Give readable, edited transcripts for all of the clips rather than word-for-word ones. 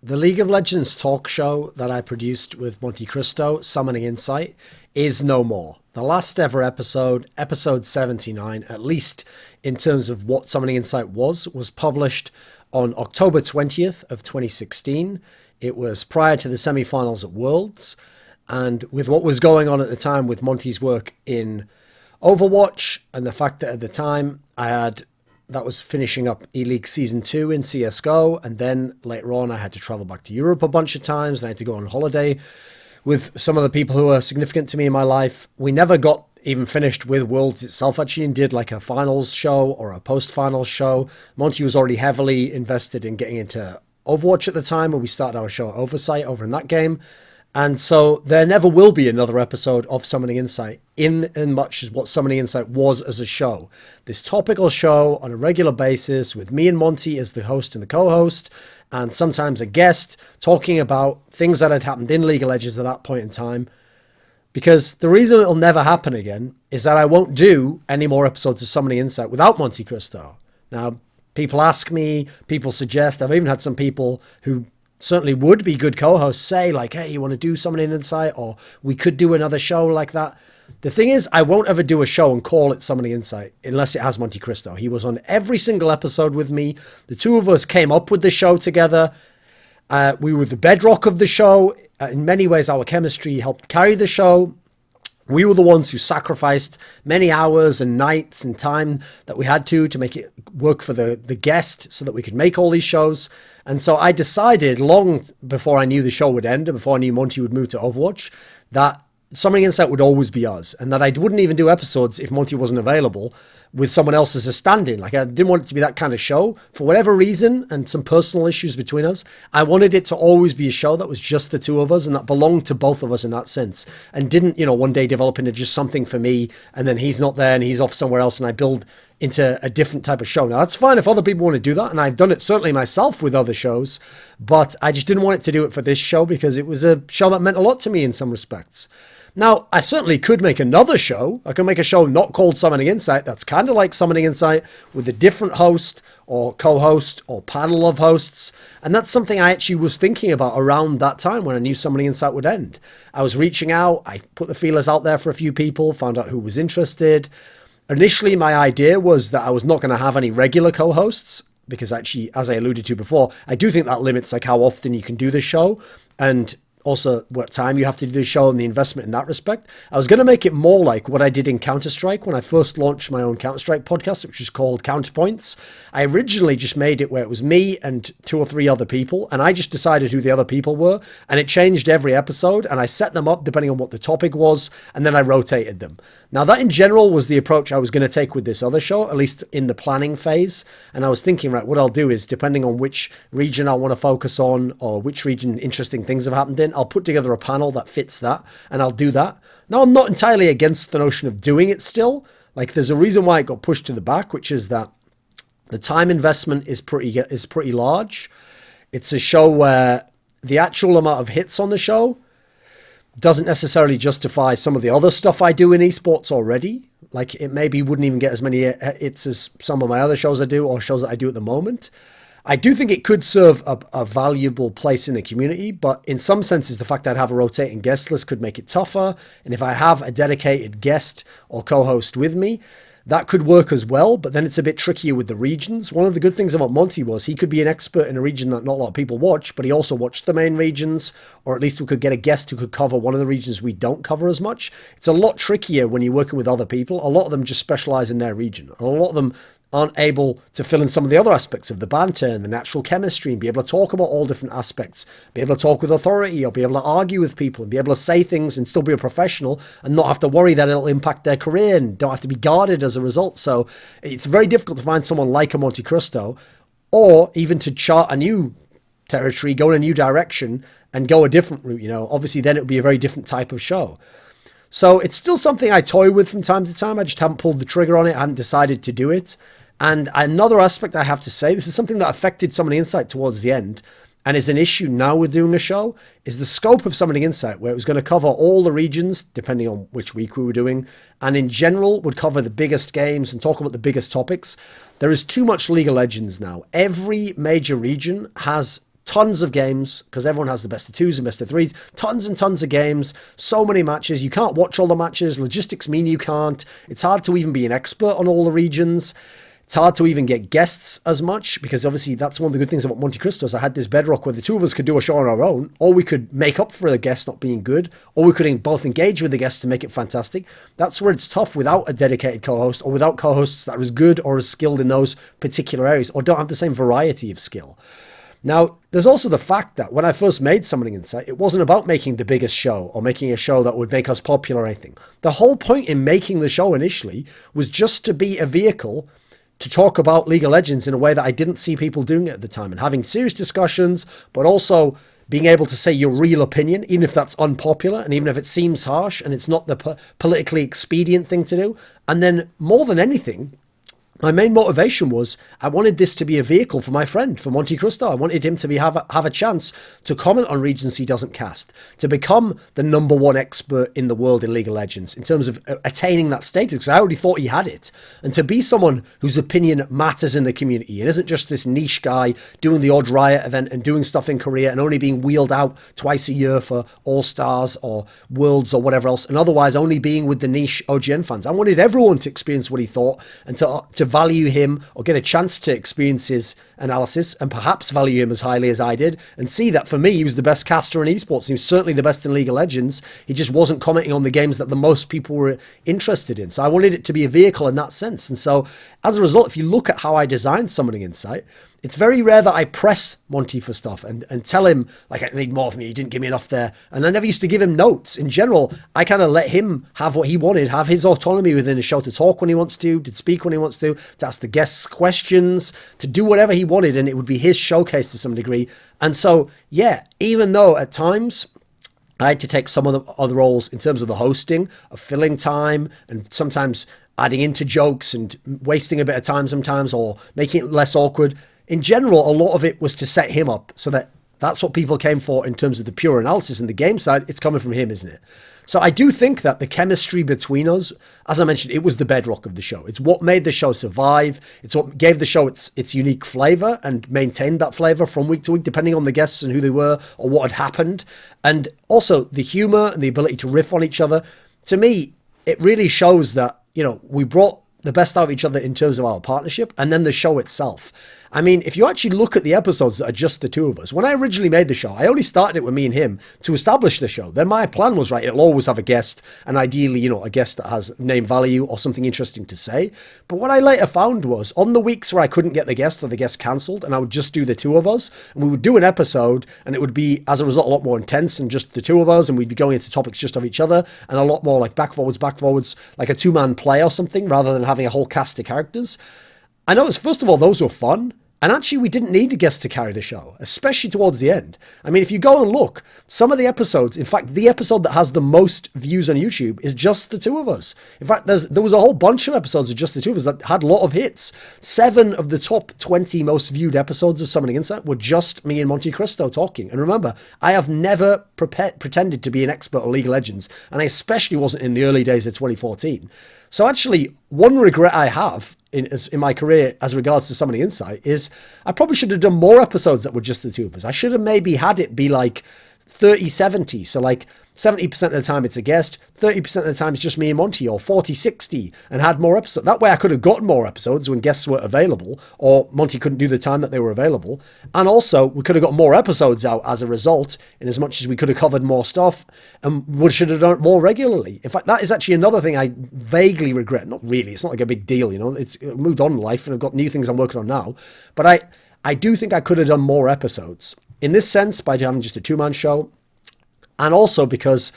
The League of Legends talk show that I produced with Monte Cristo, Summoning Insight, is no more. The last ever episode, episode 79, at least in terms of what Summoning Insight was published on October 20th of 2016. It was prior to the semi-finals at Worlds. And with what was going on at the time with Monty's work in Overwatch and the fact that at the time that was finishing up E-League Season 2 in CSGO, and then later on I had to travel back to Europe a bunch of times, and I had to go on holiday with some of the people who are significant to me in my life. We never got even finished with Worlds itself, actually, and did like a finals show or a post-finals show. Monty was already heavily invested in getting into Overwatch at the time, when we started our show at Oversight over in that game. And so there never will be another episode of Summoning Insight in much as what Summoning Insight was as a show. This topical show on a regular basis with me and Monty as the host and the co-host, and sometimes a guest talking about things that had happened in League of Legends at that point in time. Because the reason it'll never happen again is that I won't do any more episodes of Summoning Insight without Monte Cristo. Now, people ask me, people suggest, I've even had some people who certainly would be good co-hosts say like, hey, you want to do Summoning Insight, or we could do another show like that. The thing is, I won't ever do a show and call it Summoning Insight unless it has Monte Cristo. He was on every single episode with me. The two of us came up with the show together. We were the bedrock of the show. In many ways, our chemistry helped carry the show. We were the ones who sacrificed many hours and nights and time that we had to make it work for the guest so that we could make all these shows. And so I decided long before I knew the show would end and before I knew Monty would move to Overwatch that Summoning Insight would always be us, and that I wouldn't even do episodes if Monty wasn't available with someone else as a stand-in. Like, I didn't want it to be that kind of show. For whatever reason, and some personal issues between us, I wanted it to always be a show that was just the two of us and that belonged to both of us in that sense, and didn't, one day develop into just something for me, and then he's not there and he's off somewhere else and I build into a different type of show. Now, that's fine if other people want to do that, and I've done it certainly myself with other shows, but I just didn't want it to do it for this show because it was a show that meant a lot to me in some respects. Now, I certainly could make another show. I could make a show not called Summoning Insight that's kind of like Summoning Insight with a different host or co-host or panel of hosts. And that's something I actually was thinking about around that time when I knew Summoning Insight would end. I was reaching out. I put the feelers out there for a few people, found out who was interested. Initially, my idea was that I was not going to have any regular co-hosts because actually, as I alluded to before, I do think that limits like how often you can do the show and also what time you have to do the show and the investment in that respect. I was going to make it more like what I did in Counter-Strike when I first launched my own Counter-Strike podcast, which is called Counterpoints. I originally just made it where it was me and 2 or 3 other people, and I just decided who the other people were, and it changed every episode, and I set them up depending on what the topic was, and then I rotated them. Now, that in general was the approach I was going to take with this other show, at least in the planning phase, and I was thinking, right, what I'll do is, depending on which region I want to focus on, or which region interesting things have happened in, I'll put together a panel that fits that, and I'll do that. Now, I'm not entirely against the notion of doing it still. Like, there's a reason why it got pushed to the back, which is that the time investment is pretty large. It's a show where the actual amount of hits on the show doesn't necessarily justify some of the other stuff I do in esports already. Like, it maybe wouldn't even get as many hits as some of my other shows I do or shows that I do at the moment. I do think it could serve a valuable place in the community, but in some senses, the fact that I'd have a rotating guest list could make it tougher. And if I have a dedicated guest or co-host with me, that could work as well, but then it's a bit trickier with the regions. One of the good things about Monty was he could be an expert in a region that not a lot of people watch, but he also watched the main regions, or at least we could get a guest who could cover one of the regions we don't cover as much. It's a lot trickier when you're working with other people. A lot of them just specialize in their region. A lot of them aren't able to fill in some of the other aspects of the banter and the natural chemistry and be able to talk about all different aspects, be able to talk with authority or be able to argue with people and be able to say things and still be a professional and not have to worry that it'll impact their career and don't have to be guarded as a result. So it's very difficult to find someone like a Monte Cristo, or even to chart a new territory, go in a new direction and go a different route. Obviously then it would be a very different type of show. So it's still something I toy with from time to time. I just haven't pulled the trigger on it. I haven't decided to do it. And another aspect I have to say, this is something that affected Summoning Insight towards the end and is an issue now with doing a show, is the scope of Summoning Insight, where it was going to cover all the regions, depending on which week we were doing, and in general would cover the biggest games and talk about the biggest topics. There is too much League of Legends now. Every major region has tons of games, because everyone has the best of twos and best of threes, tons and tons of games, so many matches. You can't watch all the matches. Logistics mean you can't. It's hard to even be an expert on all the regions. It's hard to even get guests as much, because obviously that's one of the good things about Monte Cristo is I had this bedrock where the two of us could do a show on our own, or we could make up for the guest not being good, or we could both engage with the guests to make it fantastic. That's where it's tough without a dedicated co-host, or without co-hosts that are as good or as skilled in those particular areas, or don't have the same variety of skill. Now, there's also the fact that when I first made Summoning Insight, it wasn't about making the biggest show or making a show that would make us popular or anything. The whole point in making the show initially was just to be a vehicle to talk about League of Legends in a way that I didn't see people doing it at the time, and having serious discussions, but also being able to say your real opinion, even if that's unpopular and even if it seems harsh and it's not the politically expedient thing to do. And then more than anything, my main motivation was I wanted this to be a vehicle for my friend, for Monte Cristo. I wanted him to have a chance to comment on regions he doesn't cast, to become the #1 expert in the world in League of Legends in terms of attaining that status, because I already thought he had it, and to be someone whose opinion matters in the community and isn't just this niche guy doing the odd Riot event and doing stuff in Korea and only being wheeled out twice a year for All-Stars or Worlds or whatever else, and otherwise only being with the niche OGN fans. I wanted everyone to experience what he thought and to value him, or get a chance to experience his analysis and perhaps value him as highly as I did, and see that for me he was the best caster in esports. He was certainly the best in League of Legends. He just wasn't commenting on the games that the most people were interested in. So I wanted it to be a vehicle in that sense. And so as a result, if you look at how I designed Summoning Insight, it's very rare that I press Monty for stuff and tell him, like, I need more from you, you didn't give me enough there. And I never used to give him notes. In general, I kind of let him have what he wanted, have his autonomy within the show to talk when he wants to speak when he wants to ask the guests questions, to do whatever he wanted, and it would be his showcase to some degree. And so, yeah, even though at times I had to take some of the other roles in terms of the hosting, of filling time, and sometimes adding into jokes and wasting a bit of time sometimes, or making it less awkward. In general, a lot of it was to set him up, so that's what people came for in terms of the pure analysis. And the game side, it's coming from him, isn't it? So I do think that the chemistry between us, as I mentioned, it was the bedrock of the show. It's what made the show survive. It's what gave the show its unique flavor and maintained that flavor from week to week, depending on the guests and who they were or what had happened. And also the humor and the ability to riff on each other. To me, it really shows that, we brought the best out of each other in terms of our partnership, and then the show itself. I mean, if you actually look at the episodes that are just the two of us, when I originally made the show, I only started it with me and him to establish the show. Then my plan was, right, it'll always have a guest, and ideally, a guest that has name value or something interesting to say. But what I later found was, on the weeks where I couldn't get the guest or the guest cancelled, and I would just do the two of us, and we would do an episode, and it would be, as a result, a lot more intense than just the two of us, and we'd be going into topics just of each other, and a lot more like back forwards, like a two-man play or something, rather than having a whole cast of characters. I noticed, first of all, those were fun. And actually, we didn't need a guest to carry the show, especially towards the end. I mean, if you go and look, some of the episodes, in fact, the episode that has the most views on YouTube is just the two of us. In fact, there was a whole bunch of episodes of just the two of us that had a lot of hits. 7 of the top 20 most viewed episodes of Summoning Insight were just me and Monte Cristo talking. And remember, I have never pretended to be an expert on League of Legends, and I especially wasn't in the early days of 2014. So actually, one regret I have in my career as regards to Summoning Insight is I probably should have done more episodes that were just the two of us. I should have maybe had it be like 30-70. So like 70% of the time it's a guest, 30% of the time it's just me and Monty, or 40-60, and had more episodes. That way I could have gotten more episodes when guests weren't available, or Monty couldn't do the time that they were available. And also we could have got more episodes out as a result, in as much as we could have covered more stuff, and we should have done it more regularly. In fact, that is actually another thing I vaguely regret. Not really, it's not like a big deal, It's moved on in life, and I've got new things I'm working on now. But I do think I could have done more episodes. In this sense, by having just a two-man show, and also because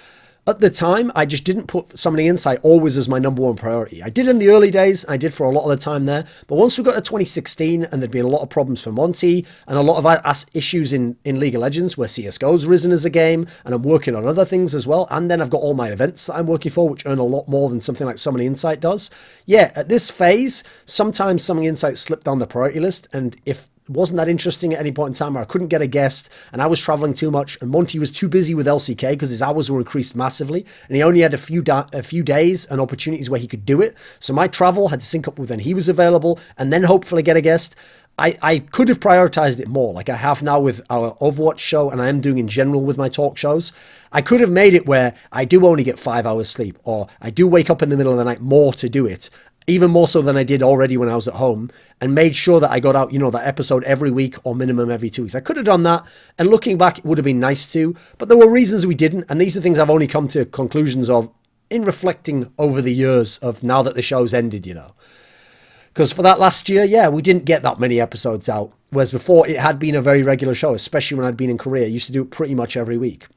at the time, I just didn't put Summoning Insight always as my #1 priority. I did in the early days, I did for a lot of the time there, but once we got to 2016, and there'd been a lot of problems for Monty, and a lot of issues in League of Legends, where CSGO's risen as a game, and I'm working on other things as well, and then I've got all my events that I'm working for, which earn a lot more than something like Summoning Insight does. Yeah, at this phase, sometimes Summoning Insight slipped down the priority list, and if wasn't that interesting at any point in time, or I couldn't get a guest, and I was traveling too much, and Monty was too busy with LCK because his hours were increased massively, and he only had a few days and opportunities where he could do it. So my travel had to sync up with when he was available, and then hopefully get a guest. I could have prioritized it more, like I have now with our Overwatch show, and I am doing in general with my talk shows. I could have made it where I do only get 5 hours sleep, or I do wake up in the middle of the night more to do it, even more so than I did already when I was at home, and made sure that I got out, that episode every week or minimum every 2 weeks. I could have done that, and looking back, it would have been nice to, but there were reasons we didn't, and these are things I've only come to conclusions of in reflecting over the years of now that the show's ended, Because for that last year, yeah, we didn't get that many episodes out. Whereas before, it had been a very regular show, especially when I'd been in Korea. I used to do it pretty much every week.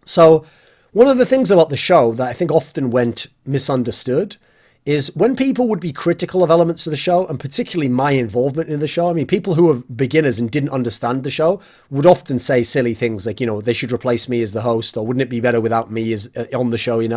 So one of the things about the show that I think often went misunderstood is when people would be critical of elements of the show, and particularly my involvement in the show. I mean, people who are beginners and didn't understand the show would often say silly things like, they should replace me as the host, or wouldn't it be better without me as on the show, I'm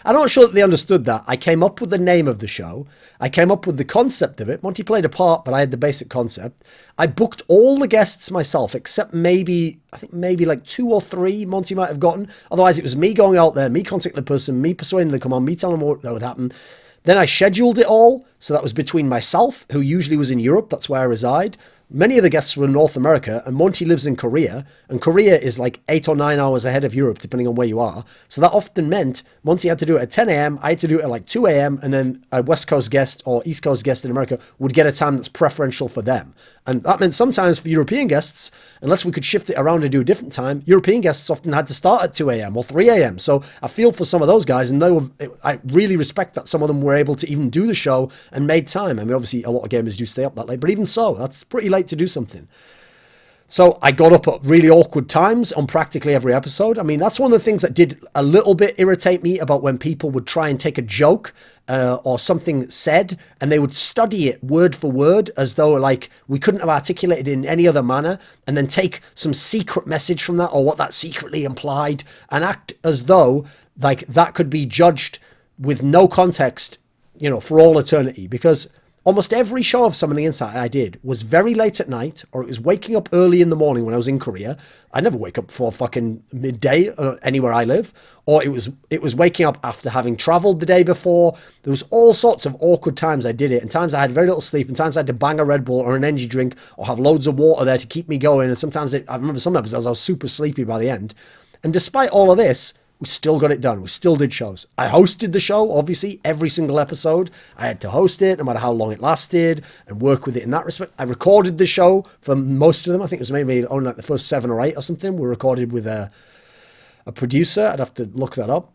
not sure that they understood that. I came up with the name of the show. I came up with the concept of it. Monty played a part, but I had the basic concept. I booked all the guests myself, except maybe like 2 or 3 Monty might have gotten. Otherwise, it was me going out there, me contacting the person, me persuading them to come on, me telling them what that would happen. Then I scheduled it all, so that was between myself, who usually was in Europe, that's where I reside. Many of the guests were in North America, and Monty lives in Korea, and Korea is like 8 or 9 hours ahead of Europe, depending on where you are. So that often meant Monty had to do it at 10 a.m., I had to do it at like 2 a.m., and then a West Coast guest or East Coast guest in America would get a time that's preferential for them. And that meant sometimes for European guests, unless we could shift it around and do a different time, European guests often had to start at 2 a.m. or 3 a.m. So I feel for some of those guys, and I really respect that some of them were able to even do the show and made time. I mean, obviously, a lot of gamers do stay up that late, but even so, that's pretty late to do something. So I got up at really awkward times on practically every episode. I mean, that's one of the things that did a little bit irritate me about when people would try and take a joke or something said, and they would study it word for word as though like we couldn't have articulated it in any other manner, and then take some secret message from that or what that secretly implied and act as though like that could be judged with no context, for all eternity. Because almost every show of Summoning Insight I did was very late at night, or it was waking up early in the morning when I was in Korea. I never wake up before fucking midday anywhere I live. Or it was waking up after having traveled the day before. There was all sorts of awkward times I did it, and times I had very little sleep, and times I had to bang a Red Bull or an energy drink or have loads of water there to keep me going. And sometimes I remember some episodes I was super sleepy by the end. And despite all of this, we still got it done. We still did shows. I hosted the show, obviously, every single episode. I had to host it, no matter how long it lasted, and work with it in that respect. I recorded the show for most of them. I think it was maybe only like the first 7 or 8 or something were recorded with a producer. I'd have to look that up.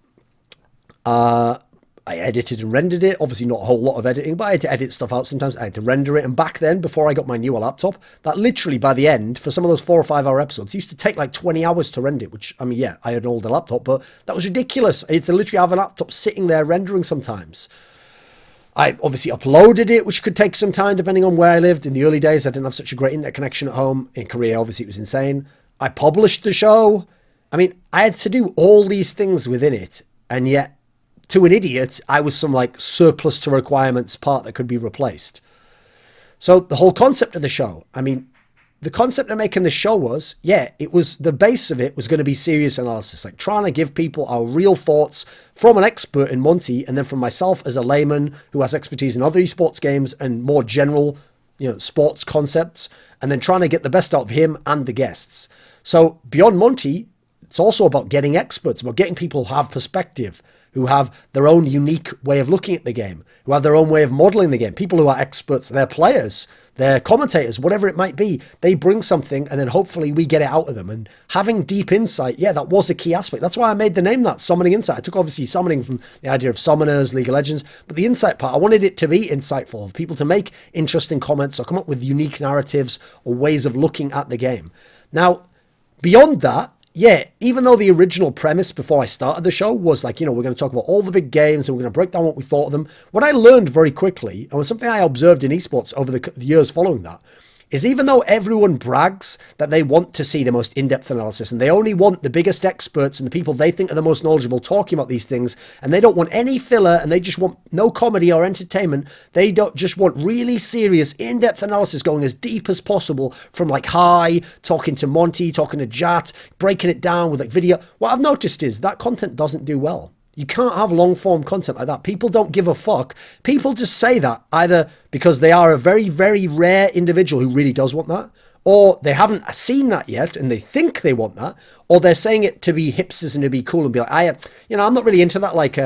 I edited and rendered it. Obviously not a whole lot of editing, but I had to edit stuff out sometimes. I had to render it. And back then, before I got my newer laptop, that literally by the end, for some of those 4 or 5 hour episodes, it used to take like 20 hours to render it, which, I mean, yeah, I had an older laptop, but that was ridiculous. I had to literally have a laptop sitting there rendering sometimes. I obviously uploaded it, which could take some time depending on where I lived. In the early days, I didn't have such a great internet connection at home. In Korea, obviously, it was insane. I published the show. I mean, I had to do all these things within it, and yet, to an idiot, I was some like surplus to requirements part that could be replaced. So the whole concept of the show, I mean, the concept of making the show was, yeah, it was the base of it was going to be serious analysis, like trying to give people our real thoughts from an expert in Monty, and then from myself as a layman who has expertise in other esports games and more general, sports concepts, and then trying to get the best out of him and the guests. So beyond Monty, it's also about getting experts, about getting people who have perspective, who have their own unique way of looking at the game, who have their own way of modeling the game, people who are experts, they're players, they're commentators, whatever it might be. They bring something, and then hopefully we get it out of them. And having deep insight, yeah, that was a key aspect. That's why I made the name that, Summoning Insight. I took obviously summoning from the idea of summoners, League of Legends, but the insight part, I wanted it to be insightful, for people to make interesting comments or come up with unique narratives or ways of looking at the game. Now, beyond that, yeah, even though the original premise before I started the show was like, we're going to talk about all the big games and we're going to break down what we thought of them, what I learned very quickly, and was something I observed in esports over the years following that, is even though everyone brags that they want to see the most in-depth analysis and they only want the biggest experts and the people they think are the most knowledgeable talking about these things, and they don't want any filler and they just want no comedy or entertainment, they don't just want really serious in-depth analysis going as deep as possible, from like Hi, talking to Monty, talking to Jat, breaking it down with like video. What I've noticed is that content doesn't do well. You can't have long form content like that. People don't give a fuck. People just say that either because they are a very, very rare individual who really does want that, or they haven't seen that yet and they think they want that, or they're saying it to be hipsters and to be cool and be like, I'm not really into that, like,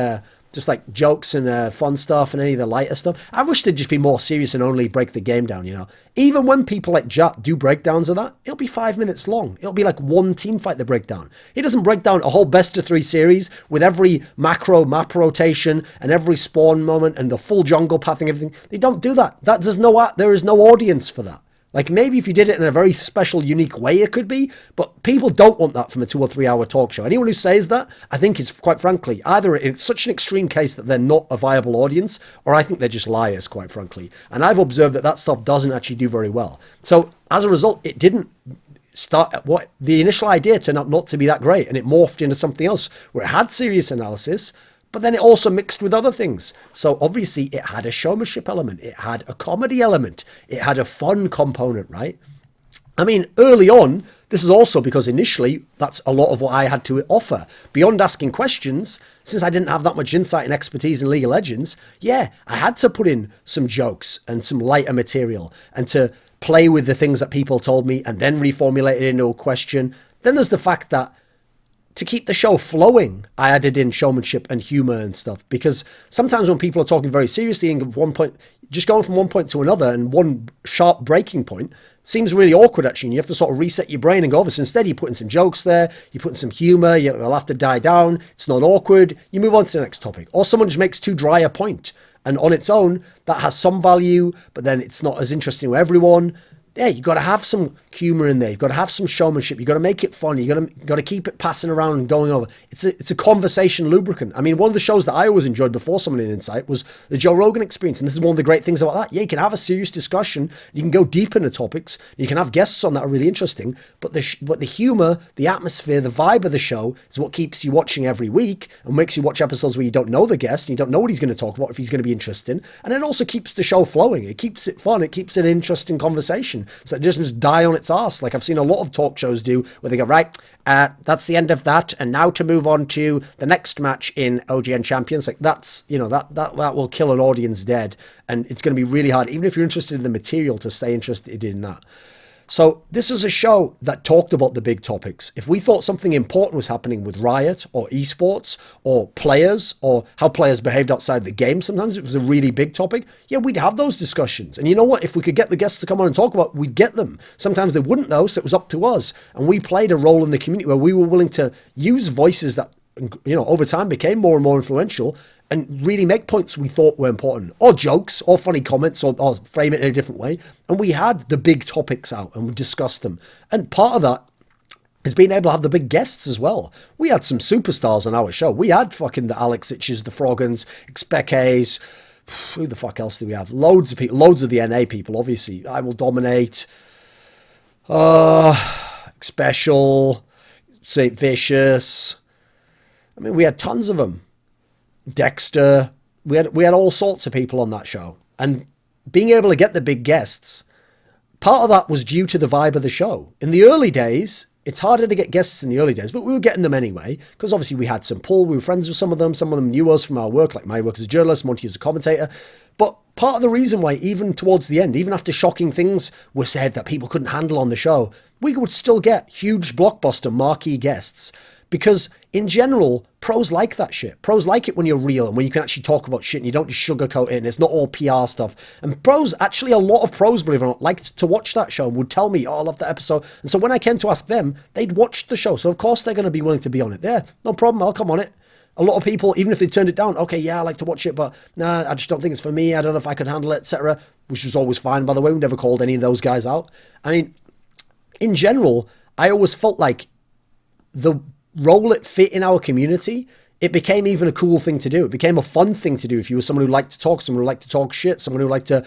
just like jokes and fun stuff and any of the lighter stuff. I wish they'd just be more serious and only break the game down, Even when people like Jat do breakdowns of that, it'll be 5 minutes long. It'll be like one team fight they break down. He doesn't break down a whole best of 3 series with every macro map rotation and every spawn moment and the full jungle pathing, everything. They don't do that. There is no audience for that. Like, maybe if you did it in a very special, unique way, it could be, but people don't want that from a 2 or 3 hour talk show. Anyone who says that, I think is, quite frankly, either it's such an extreme case that they're not a viable audience, or I think they're just liars, quite frankly. And I've observed that stuff doesn't actually do very well. So, as a result, it didn't start, what the initial idea turned out not to be that great, and it morphed into something else, where it had serious analysis, but then it also mixed with other things. So obviously it had a showmanship element. It had a comedy element. It had a fun component, right? I mean, early on, this is also because initially that's a lot of what I had to offer. Beyond asking questions, since I didn't have that much insight and expertise in League of Legends, I had to put in some jokes and some lighter material and to play with the things that people told me and then reformulate it into a question. Then there's the fact that to keep the show flowing, I added in showmanship and humor and stuff, because sometimes when people are talking very seriously and at one point, just going from one point to another and one sharp breaking point seems really awkward actually, and you have to sort of reset your brain and go over. So instead you put in some jokes there, you put in some humor, they'll have to die down, it's not awkward, you move on to the next topic. Or someone just makes too dry a point, and on its own, that has some value, but then it's not as interesting to everyone. You've got to have some humor in there. You've got to have some showmanship. You've got to make it fun. You've got to keep it passing around and going over. It's a conversation lubricant. I mean, one of the shows that I always enjoyed before Someone in Insight was the Joe Rogan Experience. And this is one of the great things about that. You can have a serious discussion. You can go deep into topics. You can have guests on that are really interesting. But the humor, the atmosphere, the vibe of the show is what keeps you watching every week and makes you watch episodes where you don't know the guest and you don't know what he's going to talk about, if he's going to be interesting. And it also keeps the show flowing. It keeps it fun. It keeps it an interesting conversation. So it doesn't just die on its arse like I've seen a lot of talk shows do, where they go, right, that's the end of that, and now to move on to the next match in OGN Champions. Like, that's, that will kill an audience dead, and it's going to be really hard, even if you're interested in the material, to stay interested in that. So this was a show that talked about the big topics. If we thought something important was happening with Riot or esports or players or how players behaved outside the game, sometimes it was a really big topic. We'd have those discussions. And you know what? If we could get the guests to come on and talk about it, we'd get them. Sometimes they wouldn't though, so it was up to us. And we played a role in the community where we were willing to use voices that, over time became more and more influential and really make points we thought were important, or jokes, or funny comments, or frame it in a different way. And we had the big topics out and we discussed them. And part of that is being able to have the big guests as well. We had some superstars on our show. We had fucking the Alexitches, the Froggans, Xpekes, who the fuck else do we have? Loads of people, loads of the NA people, obviously. I Will Dominate, Special, St. Vicious. I mean, we had tons of them. Dexter, we had all sorts of people on that show, and being able to get the big guests, part of that was due to the vibe of the show. In the early days, it's harder to get guests in the early days, but we were getting them anyway, because obviously we had some pull, we were friends with some of them knew us from our work, like my work as a journalist, Monty as a commentator. But part of the reason why, even towards the end, even after shocking things were said that people couldn't handle on the show, we would still get huge blockbuster marquee guests. Because in general, pros like that shit. Pros like it when you're real and when you can actually talk about shit and you don't just sugarcoat it and it's not all PR stuff. And pros, actually a lot of pros, believe it or not, liked to watch that show and would tell me, oh, I love that episode. And so when I came to ask them, they'd watched the show. So of course they're going to be willing to be on it. Yeah, no problem, I'll come on it. A lot of people, even if they turned it down, okay, yeah, I like to watch it, but nah, I just don't think it's for me. I don't know if I could handle it, etc. Which was always fine, by the way. We never called any of those guys out. I mean, in general, I always felt like the role it fit in our community, it became even a cool thing to do. It became a fun thing to do if you were someone who liked to talk, someone who liked to talk shit, someone who liked to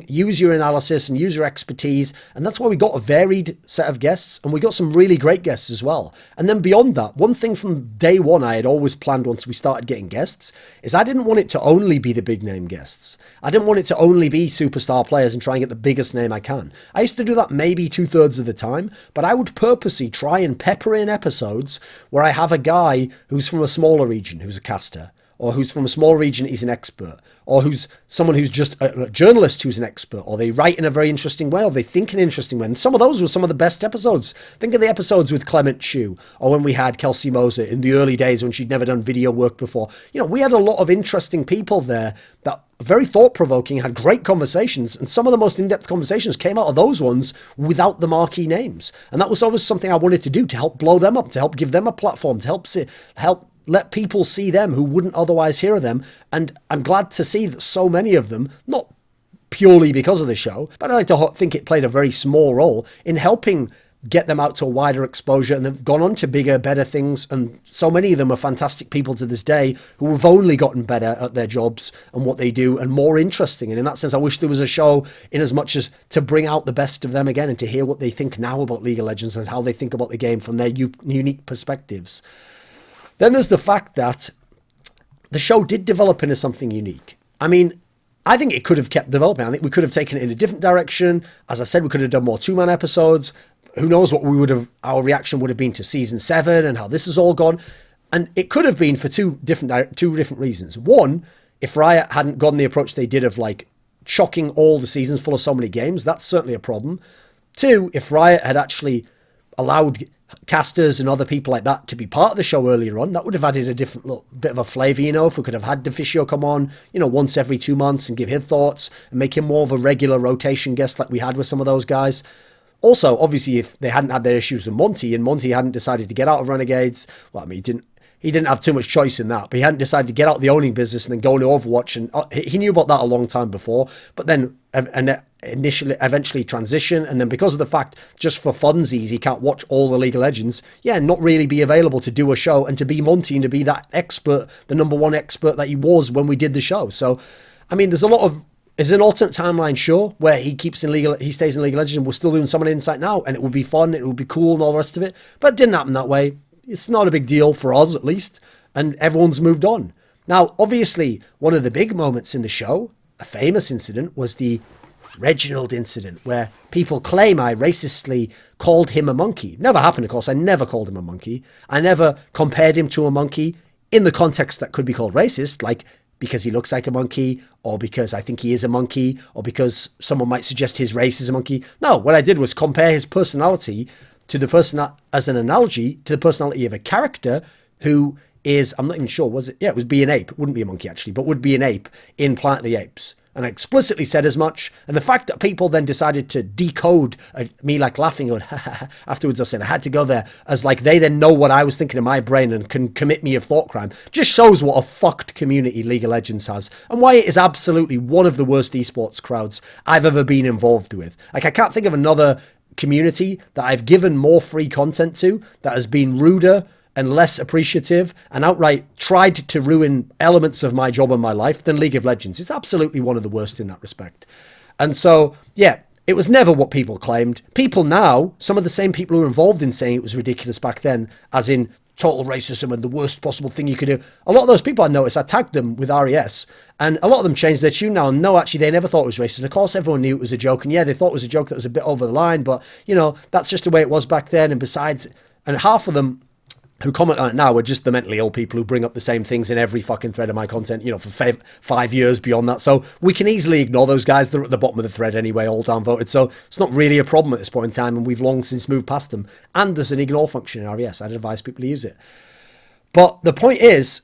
use your analysis and use your expertise. And that's why we got a varied set of guests, and we got some really great guests as well. And then beyond that, one thing from day one I had always planned once we started getting guests is I didn't want it to only be the big name guests. I didn't want it to only be superstar players and try and get the biggest name I can. I used to do that maybe 2/3 of the time, but I would purposely try and pepper in episodes where I have a guy who's from a smaller region region who's a caster, or who's from a small region, he's an expert, or who's someone who's just a journalist who's an expert, or they write in a very interesting way, or they think in an interesting way. And some of those were some of the best episodes. Think of the episodes with Clement Chu, or when we had Kelsey Moser in the early days when she'd never done video work before. You know, we had a lot of interesting people there that very thought-provoking, had great conversations, and some of the most in-depth conversations came out of those ones without the marquee names. And that was always something I wanted to do, to help blow them up, to help give them a platform, to help let people see them who wouldn't otherwise hear of them. And I'm glad to see that so many of them, not purely because of the show, but I like to think it played a very small role in helping get them out to a wider exposure, and they've gone on to bigger, better things. And so many of them are fantastic people to this day who have only gotten better at their jobs and what they do and more interesting. And in that sense, I wish there was a show in as much as to bring out the best of them again and to hear what they think now about League of Legends and how they think about the game from their unique perspectives. Then there's the fact that the show did develop into something unique. I mean, I think it could have kept developing. I think we could have taken it in a different direction. As I said, we could have done more two-man episodes. Who knows what our reaction would have been to season 7 and how this has all gone. And it could have been for two different reasons. One, if Riot hadn't gone the approach they did of like chocking all the seasons full of so many games, that's certainly a problem. Two, if Riot had actually allowed casters and other people like that to be part of the show earlier on, that would have added a different little bit of a flavour, you know, if we could have had Deficio come on, you know, once every 2 months and give his thoughts and make him more of a regular rotation guest like we had with some of those guys. Also, obviously, if they hadn't had their issues with Monty and Monty hadn't decided to get out of Renegades, well, I mean, he didn't have too much choice in that, but he hadn't decided to get out of the owning business and then go into Overwatch, and he knew about that a long time before, but then eventually transition, and then because of the fact, just for funsies, he can't watch all the League of Legends, not really be available to do a show and to be Monty and to be that expert, the number one expert that he was when we did the show. So, I mean, there's an alternate timeline, sure, where he stays in League of Legends and we're still doing Summoning Insight now, and it would be fun, it would be cool and all the rest of it, but it didn't happen that way. It's not a big deal for us, at least, and everyone's moved on. Now, obviously, one of the big moments in the show, a famous incident, was the Reginald incident, where people claim I racistly called him a monkey. Never happened, of course. I never called him a monkey. I never compared him to a monkey in the context that could be called racist, like because he looks like a monkey, or because I think he is a monkey, or because someone might suggest his race is a monkey. No, what I did was compare his personality to the person as an analogy to the personality of a character who is, I'm not even sure, was it? Yeah, it would be an ape. It wouldn't be a monkey, actually, but would be an ape in Planet of the Apes. And I explicitly said as much. And the fact that people then decided to decode me like laughing afterwards, I said I had to go there, as like they then know what I was thinking in my brain and can commit me a thought crime, just shows what a fucked community League of Legends has and why it is absolutely one of the worst esports crowds I've ever been involved with. Like, I can't think of another community that I've given more free content to that has been ruder and less appreciative and outright tried to ruin elements of my job and my life than League of Legends. It's absolutely one of the worst in that respect. And so, it was never what people claimed. People now, some of the same people who were involved in saying it was ridiculous back then, as in total racism and the worst possible thing you could do. A lot of those people I noticed, I tagged them with RES, and a lot of them changed their tune now. And no, actually, they never thought it was racist. Of course, everyone knew it was a joke. And they thought it was a joke that was a bit over the line. But, that's just the way it was back then. And besides, and half of them who comment on it now are just the mentally ill people who bring up the same things in every fucking thread of my content, for 5 years beyond that. So we can easily ignore those guys. They're at the bottom of the thread anyway, all downvoted. So it's not really a problem at this point in time, and we've long since moved past them. And there's an ignore function in RES. I'd advise people to use it. But the point is,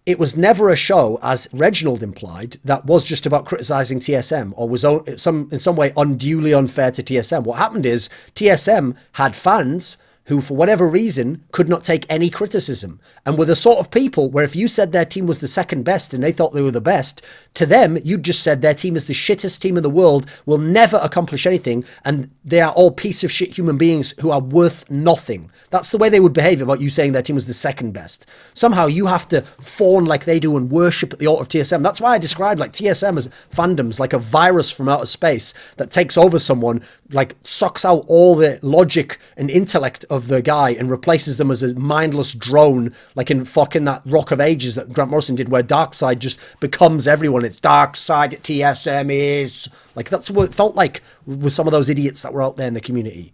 it was never a show, as Reginald implied, that was just about criticising TSM or was in some way unduly unfair to TSM. What happened is TSM had fans who, for whatever reason, could not take any criticism, and were the sort of people where if you said their team was the second best and they thought they were the best, to them, you just said their team is the shittest team in the world, will never accomplish anything, and they are all piece of shit human beings who are worth nothing. That's the way they would behave about you saying their team was the second best. Somehow you have to fawn like they do and worship at the altar of TSM. That's why I described like TSM as fandoms, like a virus from outer space that takes over someone, like sucks out all the logic and intellect of the guy and replaces them as a mindless drone, like in fucking that Rock of Ages that Grant Morrison did, where Darkseid just becomes everyone. It's Darkseid at TSM is. Like, that's what it felt like with some of those idiots that were out there in the community.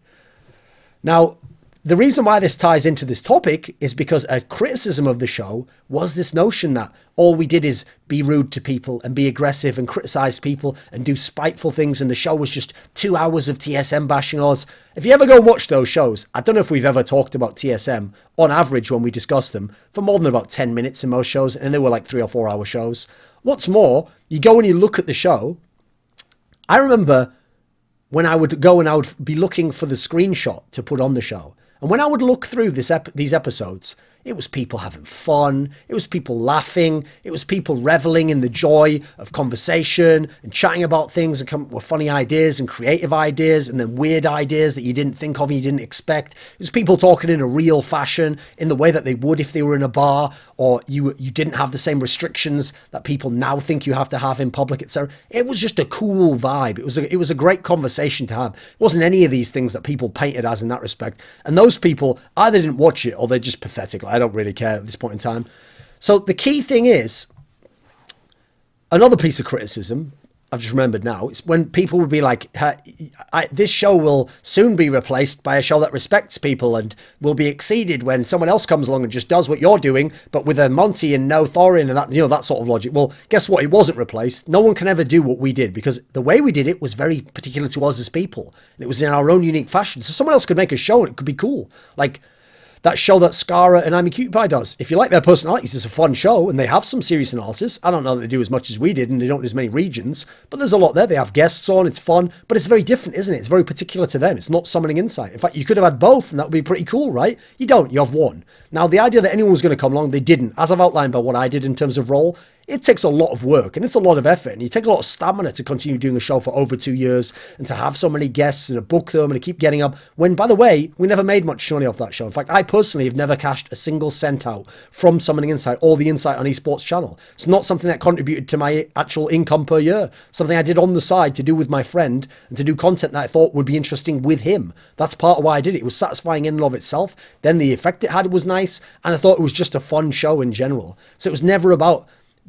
Now, the reason why this ties into this topic is because a criticism of the show was this notion that all we did is be rude to people and be aggressive and criticize people and do spiteful things, and the show was just 2 hours of TSM bashing us. If you ever go and watch those shows, I don't know if we've ever talked about TSM on average when we discussed them for more than about 10 minutes in most shows, and they were like 3 or 4 hour shows. What's more, you go and you look at the show. I remember when I would go and I would be looking for the screenshot to put on the show. And when I would look through these episodes, it was people having fun, it was people laughing, it was people reveling in the joy of conversation and chatting about things and coming up with funny ideas and creative ideas and then weird ideas that you didn't think of and you didn't expect. It was people talking in a real fashion, in the way that they would if they were in a bar, or you didn't have the same restrictions that people now think you have to have in public, etc. It was just a cool vibe. It was a great conversation to have. It wasn't any of these things that people painted as in that respect. And those people either didn't watch it or they're just pathetic. I don't really care at this point in time. So the key thing is, another piece of criticism I've just remembered now, is when people would be like, this show will soon be replaced by a show that respects people and will be exceeded when someone else comes along and just does what you're doing, but with a Monty and no Thorin and that, that sort of logic. Well, guess what? It wasn't replaced. No one can ever do what we did because the way we did it was very particular to us as people. And it was in our own unique fashion. So someone else could make a show and it could be cool. Like that show that Scara and I'm a Cutie Pie does. If you like their personalities, it's a fun show and they have some serious analysis. I don't know that they do as much as we did and they don't do as many regions, but there's a lot there. They have guests on, it's fun, but it's very different, isn't it? It's very particular to them. It's not Summoning Insight. In fact, you could have had both and that would be pretty cool, right? You don't, you have one. Now, the idea that anyone was going to come along, they didn't. As I've outlined by what I did in terms of role, it takes a lot of work and it's a lot of effort and you take a lot of stamina to continue doing a show for over 2 years and to have so many guests and to book them and to keep getting up when, by the way, we never made much money off that show. In fact, I personally have never cashed a single cent out from Summoning Insight or the Insight on Esports channel. It's not something that contributed to my actual income per year. Something I did on the side to do with my friend and to do content that I thought would be interesting with him. That's part of why I did it. It was satisfying in and of itself. Then the effect it had was nice and I thought it was just a fun show in general. So it was never about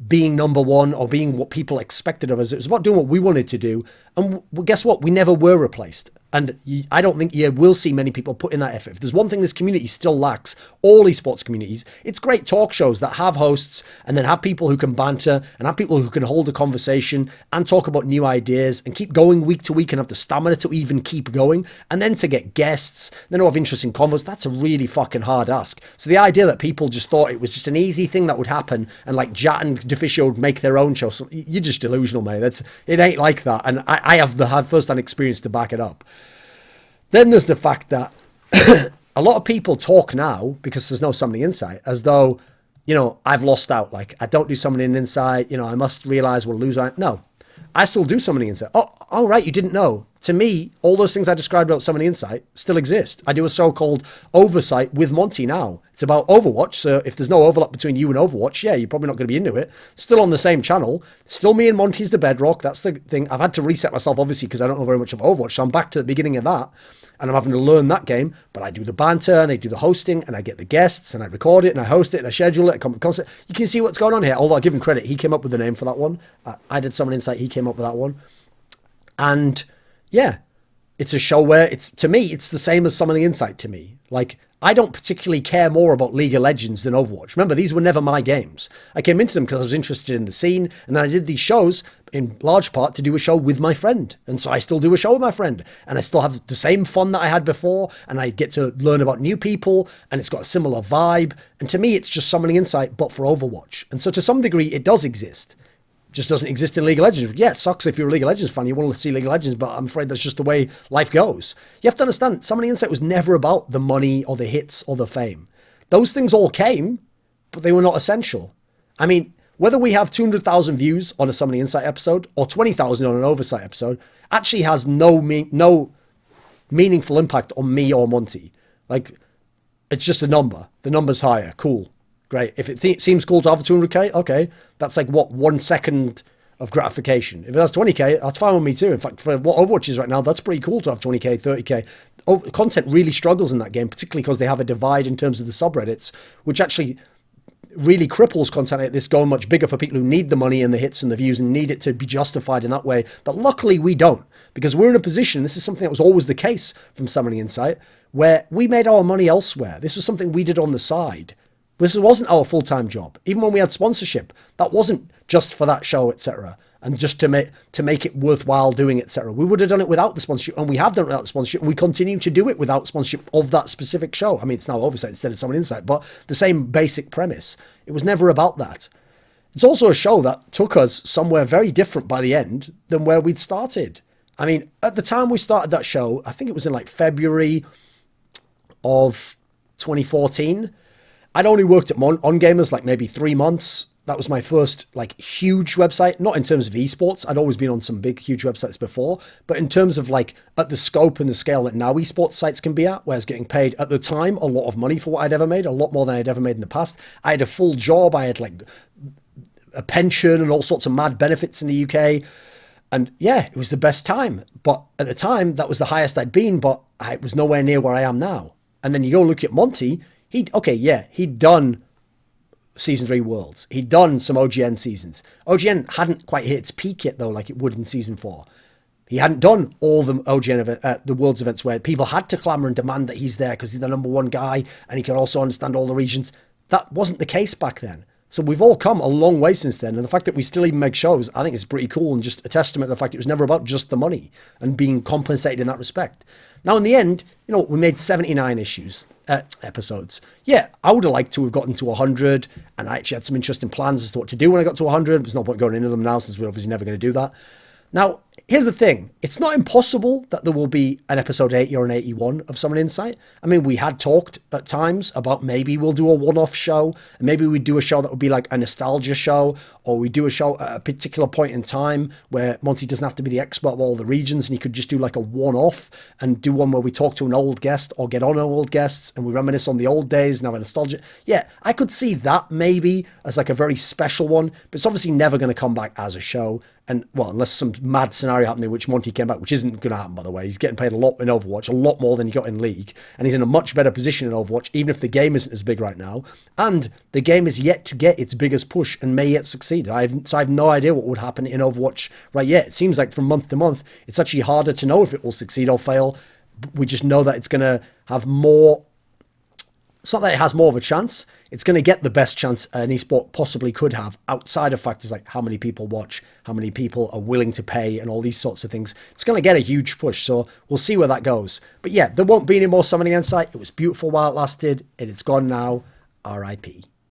being number one or being what people expected of us. It was about doing what we wanted to do. And guess what? We never were replaced. And I don't think you will see many people put in that effort. If there's one thing this community still lacks, all esports communities, it's great talk shows that have hosts and then have people who can banter and have people who can hold a conversation and talk about new ideas and keep going week to week and have the stamina to even keep going. And then to get guests, then to have interesting convos, that's a really fucking hard ask. So the idea that people just thought it was just an easy thing that would happen and like Jat and Deficio would make their own show, so you're just delusional, mate. It ain't like that. And I have the first-hand experience to back it up. Then there's the fact that a lot of people talk now, because there's no Summoning Insight, as though, I've lost out. Like, I don't do Summoning Insight. I must realize we'll lose out. No, I still do Summoning Insight. Oh, right, you didn't know. To me, all those things I described about Summoning Insight still exist. I do a so-called oversight with Monty now. It's about Overwatch, so if there's no overlap between you and Overwatch, yeah, you're probably not going to be into it. Still on the same channel. Still me and Monty's the bedrock. That's the thing. I've had to reset myself, obviously, because I don't know very much of Overwatch, so I'm back to the beginning of that, and I'm having to learn that game, but I do the banter, and I do the hosting, and I get the guests, and I record it, and I host it, and I schedule it, I come to concert. You can see what's going on here, although I give him credit. He came up with the name for that one. I did Summoning Insight. He came up with that one. And, yeah. It's a show where to me, it's the same as Summoning Insight to me. Like, I don't particularly care more about League of Legends than Overwatch. Remember, these were never my games. I came into them because I was interested in the scene, and then I did these shows in large part to do a show with my friend. And so I still do a show with my friend, and I still have the same fun that I had before, and I get to learn about new people, and it's got a similar vibe. And to me, it's just Summoning Insight, but for Overwatch. And so to some degree, it does exist. Just doesn't exist in League of Legends. Yeah, it sucks if you're a League of Legends fan. You want to see League of Legends, but I'm afraid that's just the way life goes. You have to understand, Summoning Insight was never about the money or the hits or the fame. Those things all came, but they were not essential. I mean, whether we have 200,000 views on a Summoning Insight episode or 20,000 on an Oversight episode actually has no meaningful impact on me or Monty. Like, it's just a number. The number's higher. Cool. Great. If it seems cool to have 200k, okay, that's like what, 1 second of gratification. If it has 20k, that's fine with me too. In fact, for what Overwatch is right now, that's pretty cool to have 20k, 30k. Content really struggles in that game, particularly because they have a divide in terms of the subreddits, which actually really cripples content like this going much bigger for people who need the money and the hits and the views and need it to be justified in that way. But luckily we don't, because we're in a position, this is something that was always the case from Summoning Insight, where we made our money elsewhere. This was something we did on the side. This wasn't our full-time job. Even when we had sponsorship, that wasn't just for that show, etc. And just to make it worthwhile doing, etc. We would have done it without the sponsorship, and we have done it without the sponsorship, and we continue to do it without sponsorship of that specific show. I mean, it's now Oversight instead of Summoning Insight, but the same basic premise. It was never about that. It's also a show that took us somewhere very different by the end than where we'd started. I mean, at the time we started that show, I think it was in like February of 2014. I'd only worked at On Gamers like maybe 3 months. That was my first like huge website, not in terms of esports. I'd always been on some big, huge websites before, but in terms of like at the scope and the scale that now esports sites can be at, where I was getting paid at the time a lot of money for what I'd ever made, a lot more than I'd ever made in the past. I had a full job. I had like a pension and all sorts of mad benefits in the UK. And yeah, it was the best time. But at the time, that was the highest I'd been, but I was nowhere near where I am now. And then you go look at Monty. He'd done Season 3 Worlds. He'd done some OGN seasons. OGN hadn't quite hit its peak yet, though, like it would in Season 4. He hadn't done all the OGN the Worlds events where people had to clamour and demand that he's there because he's the number one guy and he can also understand all the regions. That wasn't the case back then. So we've all come a long way since then. And the fact that we still even make shows, I think is pretty cool and just a testament to the fact it was never about just the money and being compensated in that respect. Now, in the end, we made 79 episodes. Yeah, I would have liked to have gotten to 100, and I actually had some interesting plans as to what to do when I got to 100. There's no point going into them now since we're obviously never going to do that. Now, here's the thing. It's not impossible that there will be an episode 80 or an 81 of Summoning Insight. I mean, we had talked at times about maybe we'll do a one-off show, and maybe we'd do a show that would be like a nostalgia show, or we do a show at a particular point in time where Monty doesn't have to be the expert of all the regions, and he could just do like a one-off and do one where we talk to an old guest or get on old guests and we reminisce on the old days and have a nostalgia. Yeah, I could see that maybe as like a very special one, but it's obviously never going to come back as a show. And, well, unless some mad scenario happened in which Monty came back, which isn't going to happen, by the way. He's getting paid a lot in Overwatch, a lot more than he got in League. And he's in a much better position in Overwatch, even if the game isn't as big right now. And the game is yet to get its biggest push and may yet succeed. I have no idea what would happen in Overwatch right yet. It seems like from month to month, it's actually harder to know if it will succeed or fail. We just know that it's going to have more... It's not that it has more of a chance. It's going to get the best chance an esport possibly could have outside of factors like how many people watch, how many people are willing to pay, and all these sorts of things. It's going to get a huge push, so we'll see where that goes. But yeah, there won't be any more Summoning Insight. It was beautiful while it lasted, and it's gone now. RIP.